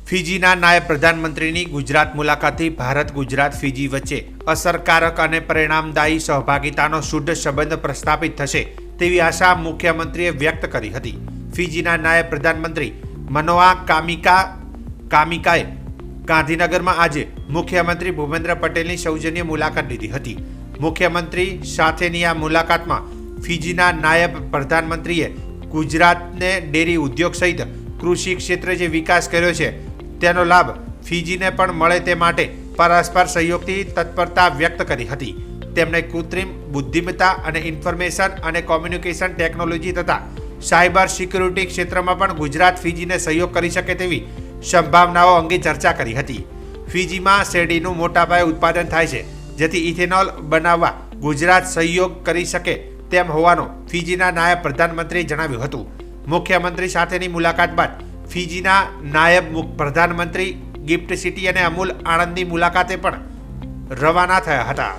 ફિજીના નાયબ પ્રધાનમંત્રીની ગુજરાત મુલાકાતથી ભારત ગુજરાત ફિજી વચ્ચે અસરકારક અને પરિણામદાયી સહભાગિતાનો શુદ્ધ સંબંધ પ્રસ્થાપિત થશે તેવી આશા મુખ્યમંત્રીએ વ્યક્ત કરી હતી. ફિજીના નાયબ પ્રધાનમંત્રી મનોઆ કામિકાએ ગાંધીનગરમાં આજે મુખ્યમંત્રી ભૂપેન્દ્ર પટેલની સૌજન્ય મુલાકાત લીધી હતી. મુખ્યમંત્રી સાથેની આ મુલાકાતમાં ફિજીના નાયબ પ્રધાનમંત્રીએ ગુજરાતને ડેરી ઉદ્યોગ સહિત કૃષિ ક્ષેત્રે જે વિકાસ કર્યો છે તેનો લાભ ફિજીને પણ મળે તે માટે પરસ્પર સહયોગથી તત્પરતા વ્યક્ત કરી હતી. તેમણે કૃત્રિમ બુદ્ધિમત્તા અને ઇન્ફોર્મેશન અને કોમ્યુનિકેશન ટેકનોલોજી તથા સાયબર સિક્યુરિટી ક્ષેત્રમાં પણ ગુજરાત ફિજીને સહયોગ કરી શકે તેવી સંભાવનાઓ અંગે ચર્ચા કરી હતી. ફિજીમાં શેરડીનું મોટા પાયે ઉત્પાદન થાય છે, જેથી ઇથેનોલ બનાવવા ગુજરાત સહયોગ કરી શકે તેમ હોવાનું ફિજીના નાયબ પ્રધાનમંત્રીએ જણાવ્યું હતું. મુખ્યમંત્રી સાથેની મુલાકાત બાદ ફિજીના નાયબ પ્રધાનમંત્રી ગિફ્ટ સિટી અને અમૂલ આણંદની મુલાકાતે પણ રવાના થયા હતા.